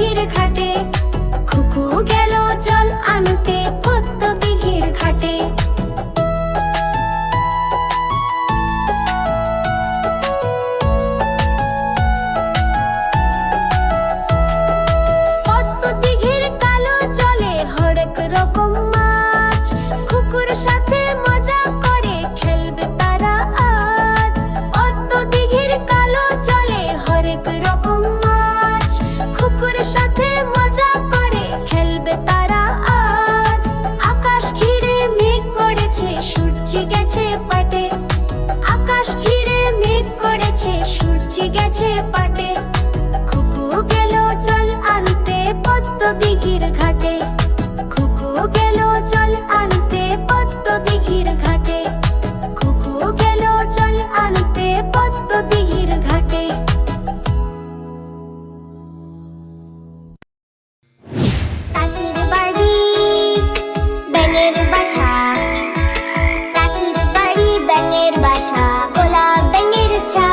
দিঘির ঘাটে, খুকু গেল জল আনতে পদ্ম দিঘির ঘাটে। পদ্ম দিঘির কালো জলে হরেক রকম মাছ, খুকুর সাথে মজা করে খেলবে তারা আজ। পদ্ম দিঘির কালো জলে হরেক রকম মাছ, খুকুর সাথে মজা করে খেলবে তারা আজ। আকাশ ঘিরে মেঘ করেছে সূর্যি গেছে পাটে, আকাশ ঘিরে মেঘ করেছে সূর্যি গেছে পাটে। খুকু গেল জল আনতে পদ্ম দিঘির ঘাটে, খুকু গেল জল আনতে পদ্ম দিঘির ঘাটে, খুকু গেল জল আনতে পদ্ম দিঘির ঘাটে। কাকির বাড়ি ব্যাঙের বাসা, কাকির বাড়ি ব্যাঙের বাসা, গোলাপ ব্যাঙের ছা।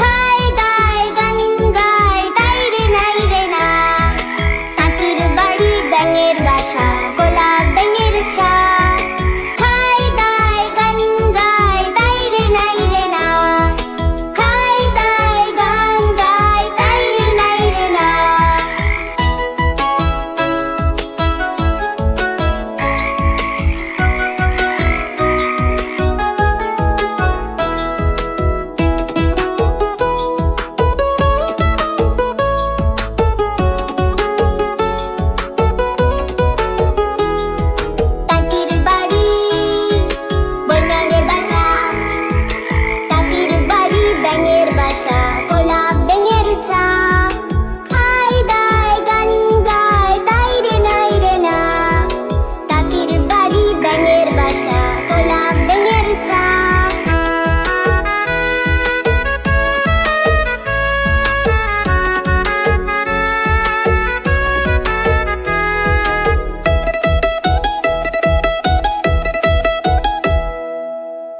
খায় গায় গান গায় তাই রে নাই রে না, কাকির বাড়ি ব্যাঙের বাসা, গোলাপ ব্যাঙের ছা। খায় গায় গান গায় তাই রে নাই রে না, খায় গায় গান গায় তাই রে নাই রে না। কাকির বাড়ি বৈনানের বাসা, কাকির বাড়ি ব্যাঙের বাসা, গোলাপ ব্যাঙের ছা। খায় দায় গান গায় তাই রে নাই রে না, কাকির বাড়ি ব্যাঙের বাসা, গোলাপ ব্যাঙের ছা।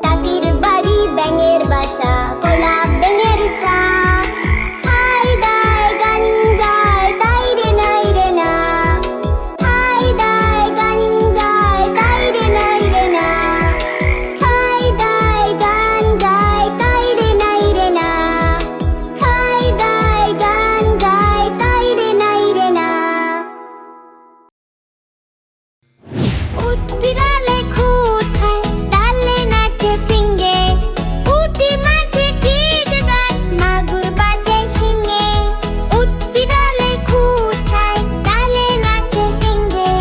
কাকির বাড়ি ব্যাঙের বাসা, গোলাপ ব্যাঙের ছা। খায় দায় গান গায় তাই রে নাই রে না, খায় দায় গান গায় তাই রে নাই রে না, খায় দায় গান গায় তাই রে নাই রে না, খায় দায় গান গায় তাই রে নাই রে না। উট বিড়ালে খুদ খায় ডালে নাচে ফিঙ্গে, উটি মাঝে গীত গায় মাগুর বাজে শিঙে। উট বিড়ালে খুদ খায় ডালে নাচে ফিঙ্গে,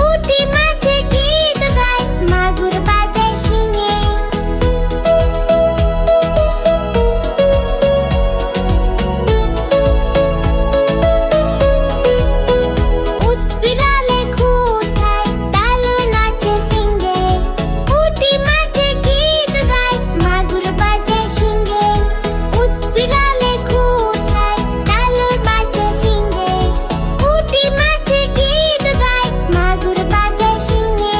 উটি মাঝে গীত গায় মাগুর বাজে শিঙে। উট বিড়ালে খুদ খায় ডালে নাচে ফিঙ্গে, উটি মাঝে গীত গায় মাগুর বাজে শিঙে। উট বিড়ালে খুদ খায় ডালে বাজে ফিঙ্গে, উটি মাঝে গীত গায় মাগুর বাজে শিঙে।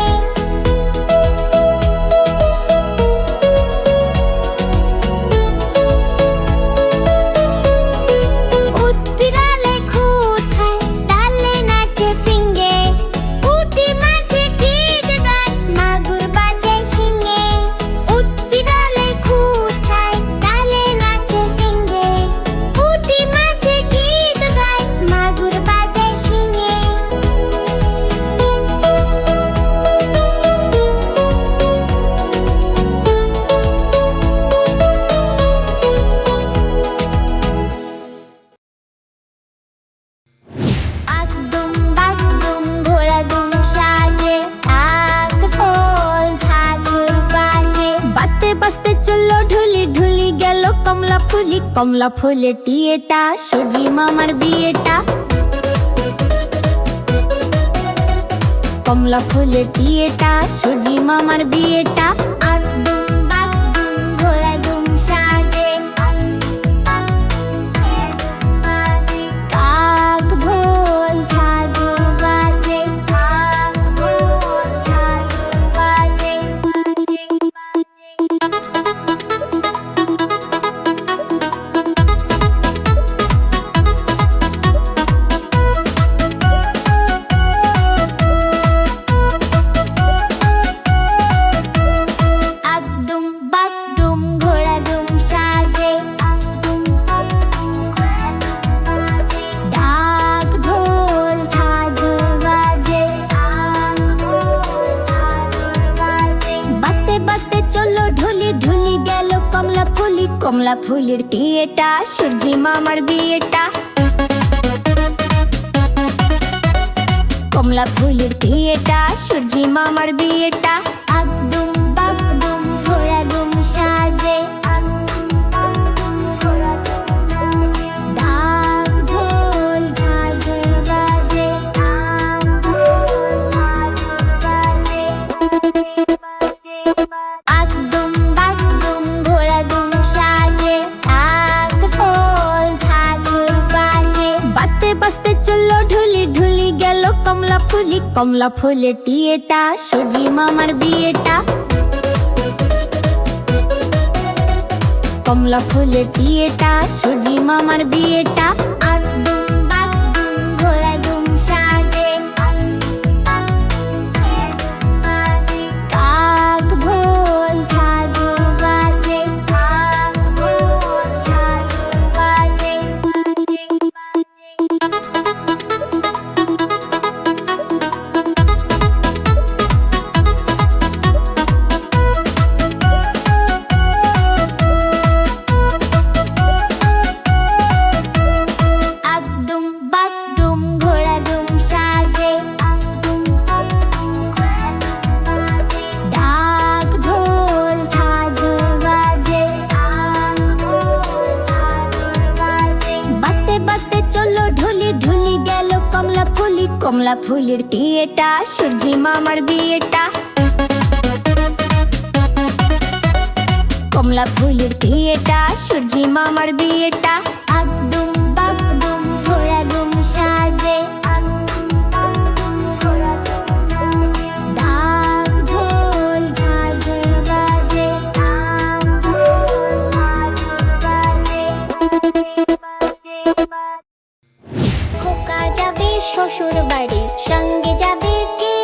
উট বিড়ালে খুদ খায় ডালে নাচে ফিঙ্গে, উটি মাঝে গীত গায় মাগুর বাজে শিঙে। উট বিড়ালে খুদ খায় ডালে নাচে ফিঙ্গে, উটি মাঝে গীত গায় মাগুর বাজে শিঙে। আকদুম বাকদুম ঘোড়া দুম সাজে, আক ঢোল ঝাঁঝর বাজে। বাজতে বাজতে চললো ঢুলি ঢুলি গেল কমলা ফুলি, কমলা ফুলের টিয়েটা সূর্যি মামার বিয়েটা। কমলা ফুলের টিয়েটা সূর্যি মামার বিয়েটা। আকদুম বাকদুম ঘোড়া দুম সাজে, কাক ঢোল ঝাঁঝর বাজে, কমলা ফুলের টিয়েটা সূর্যি মামার বিয়েটা। কমলা ফুলের টিয়েটা সূর্যি মামার বিয়েটা। আগদুম বাগদুম ঘোড়া দুম সাজে, ঢাক ঢোল ঝাঁঝর বাজে। আগদুম বাগদুম ঘোড়া দুম সাজে, ঢাক ঢোল ঝাঁঝর বাজে। বাজতে বাজতে চললো ঢুলি ঢুলি গেল কমলা ফুলি। কমলা ফুলের টিয়েটা সূর্যি মামার বিয়েটা। কমলা ফুলের টিয়েটা সূর্যি মামার বিয়েটা। আগদুম বাগদুম ঘোড়া দুম সাজে, ঢাক ঢোল ঝাঁঝর বাজে। আগদুম বাগদুম ঘোড়া দুম সাজে, ঢাক ঢোল ঝাঁঝর বাজে। বাজতে বাজতে চললো ঢুলি ঢুলি গেল কমলা ফুলি। কমলা ফুলের টিয়েটা সূর্যি মামার বিয়েটা। কমলা ফুলের টিয়েটা সূর্যি মামার বিয়েটা। আগদুম বাগদুম ঘোড়া দুম সাজে, ঢাক ঢোল ঝাঁঝর বাজে। খোকা যাবে শ্বশুর বাড়ি, সঙ্গে যাবে কে?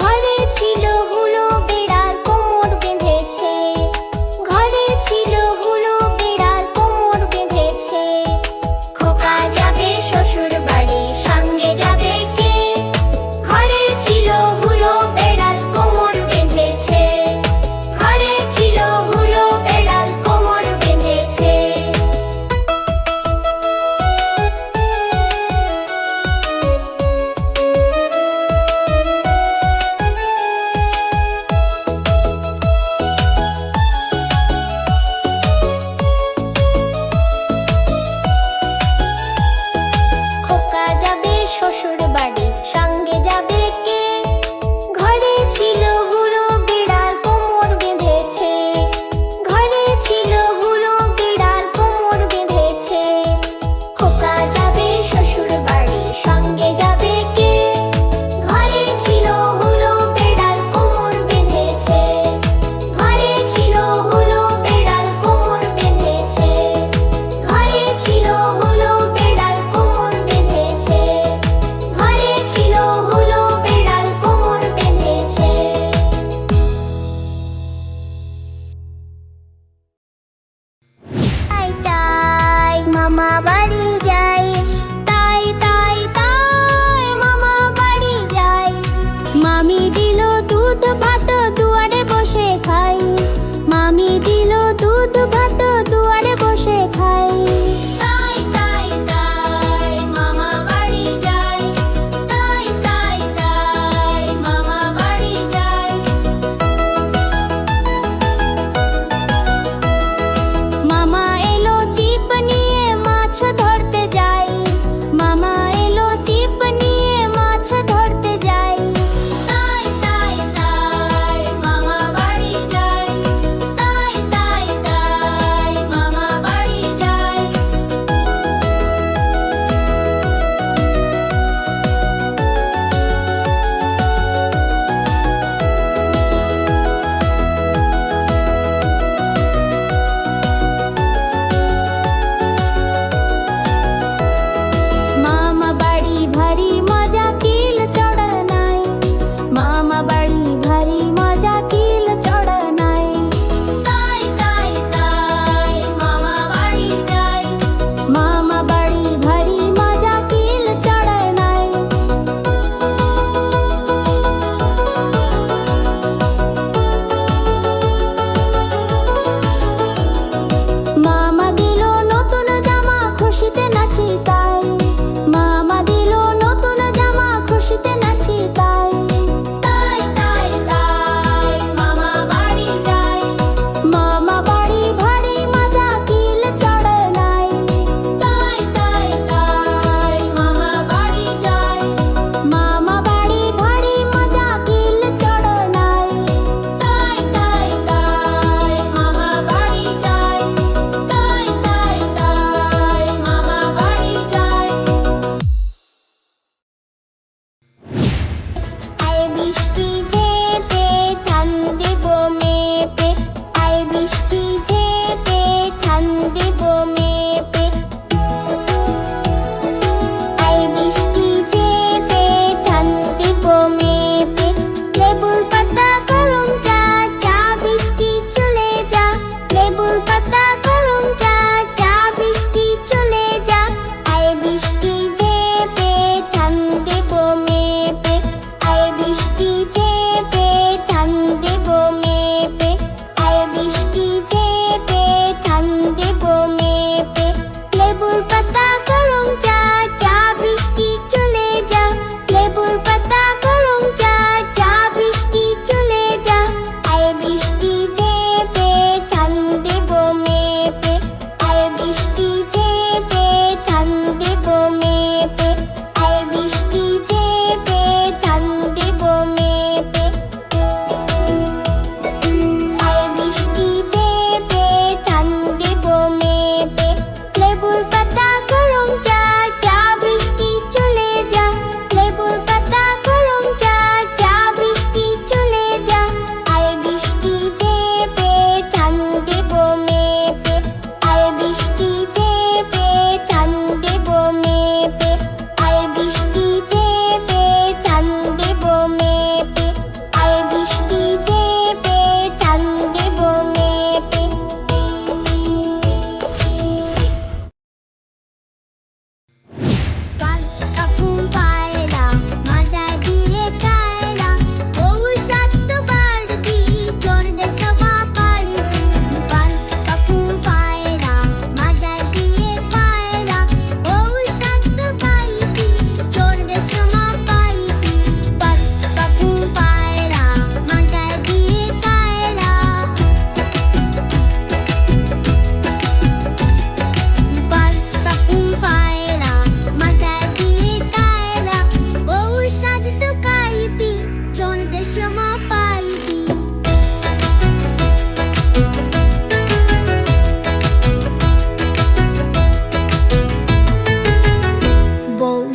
ঘরে ছিল হুলো বেড়াল, কোমর বেঁধেছে। ঘরে ছিল হুলো বেড়াল, কোমর বেঁধেছে। খোকা যাবে শ্বশুর বাড়ি, সঙ্গে যাবে কে? ঘরে ছিল হুলো বেড়াল, কোমর বেঁধেছে। ঘরে ছিল হুলো বেড়াল, কোমর বেঁধেছে।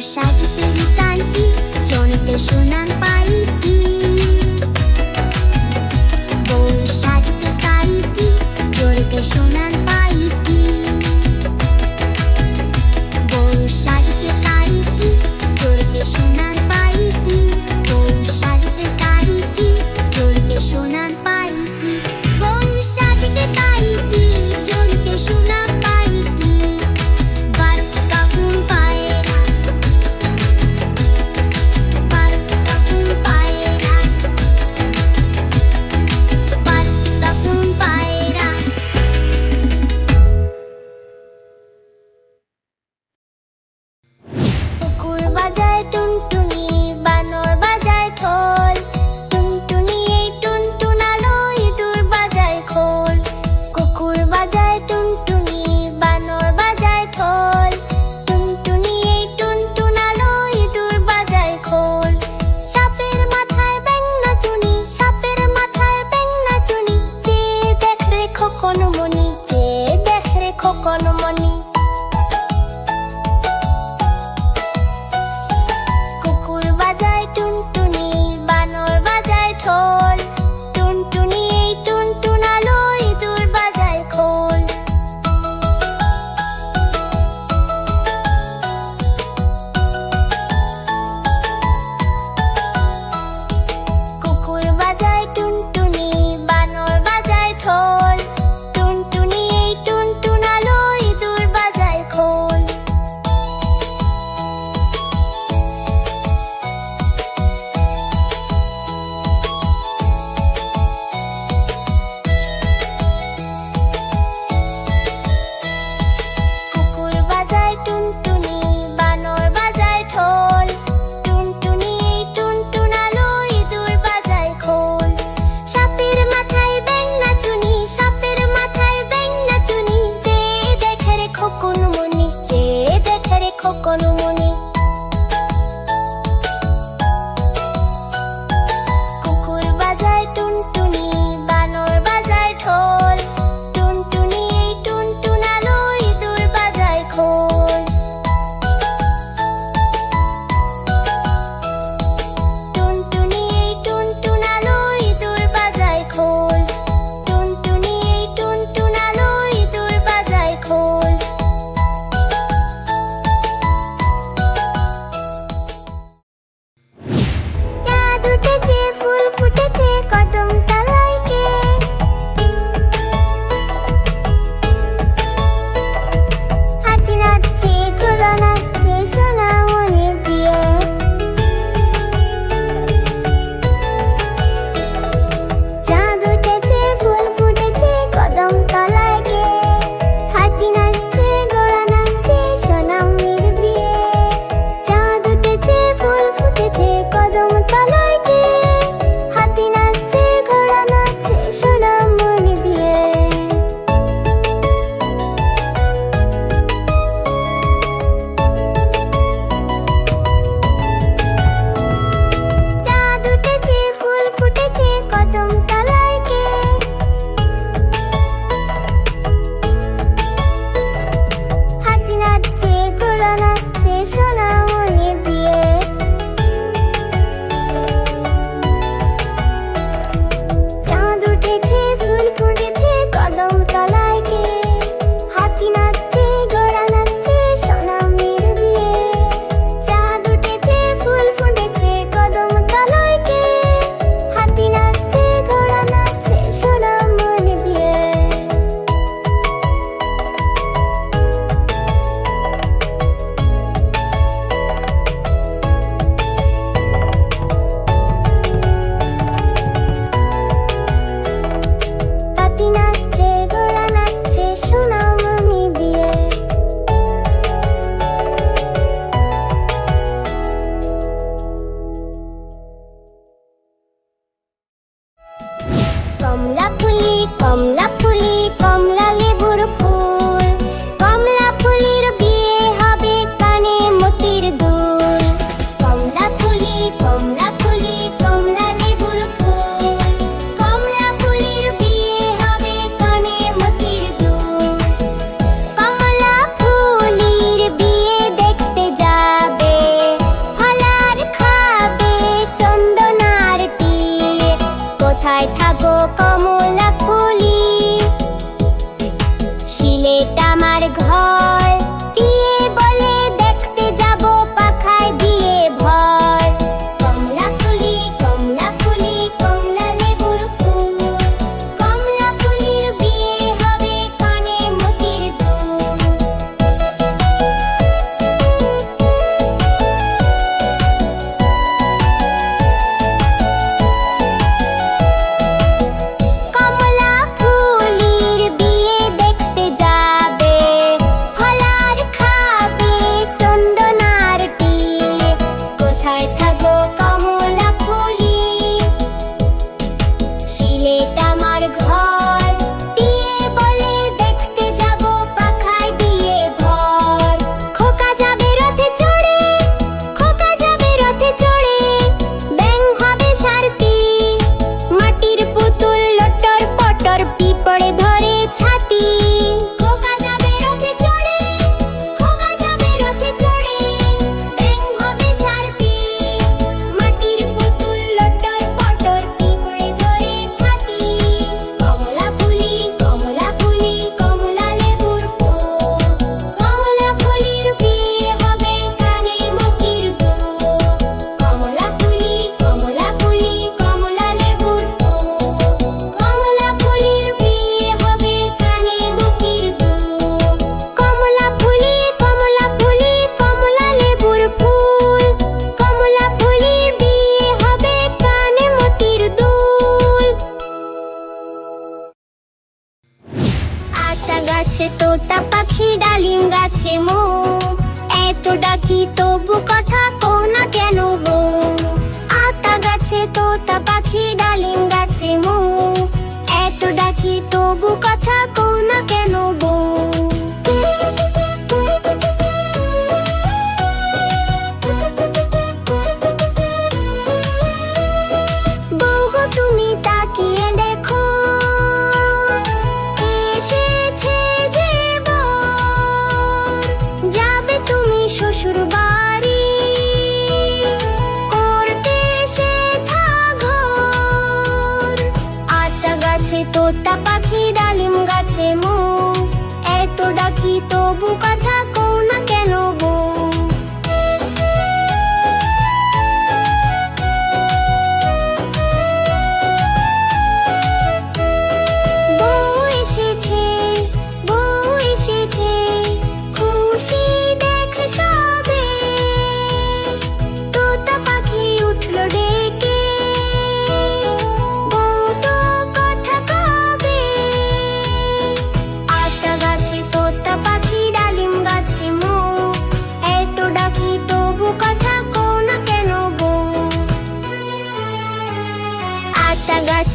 সাজতে তালটি চলতে শোনান পাইটি বউ সাজতে তাইটি চলতে শোনান পাইটি বউ সাজতে তাইটি চলতে শোনান পাইটি বউ সাজতে তাইটি চলতে শোনান পাইটি বউ সাজতে তাইটি চলতে শোনান পাইটি বারকা ঘুম পায় বারকা ঘুম পায়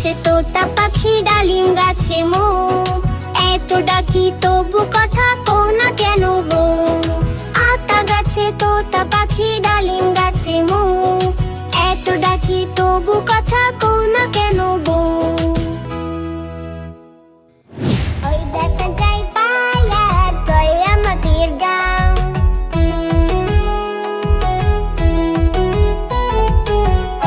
গেছে তোতা পাখি ডালিম গাছে মো, এত ডাকি তবু কথা কও না কেন বউ। আতা গাছে তোতা পাখি ডালিম গাছে মো, এত ডাকি তবু কথা কও না কেন বউ। ওই দেখা যায় পায়ার জয় আমাদের গাঁও,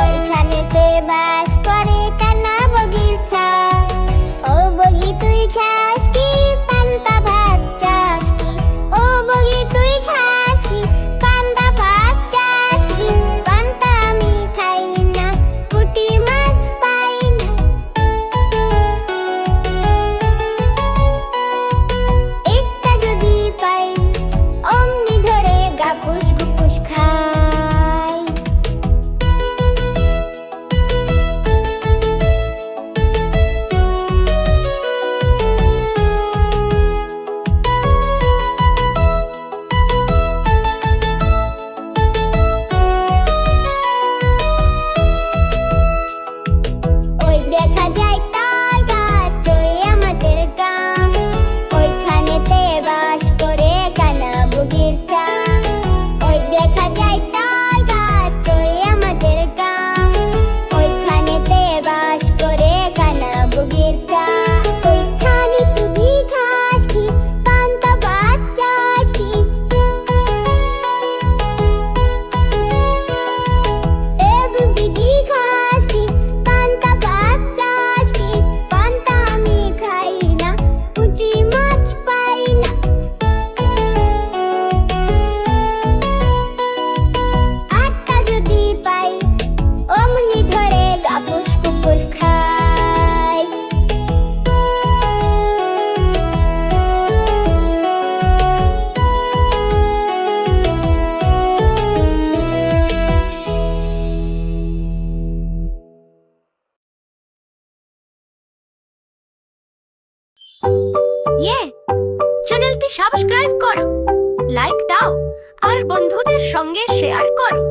ওইখানেতে বাস করে কানা বগির ছা। ও বগি তুই খাস কি পান্তা ভাত চাস কি, ও বগি তুই খাস কি পান্তা ভাত চাস কি। পান্তা আমি খাই না, পুঁটি মাছ পাই না। একটা যদি পাই অমনি ধরে গাপুস গুপুস খাই। ওই দেখা যায় তাল গাছ ওই আমাদের গাঁ, ওইখানেতে বাস করে কানা বগির চা। ওই দেখা যায় তাল গাছ ওই আমাদের গাঁ, ওইখানেতে বাস করে কানা বগির চা। ওইখানে তুই খাস কি পান্তা ভাত চাস কি, এ বুগি খাস কি পান্তা ভাত চাস কি। পান্তা আমি খাই না, পুঁটি মাছ পাই না। আটটা যদি পাই অমনি ধরে গাপুস কুপুস খাই। চ্যানেলটি সাবস্ক্রাইব করো, লাইক দাও আর বন্ধুদের সঙ্গে শেয়ার করো।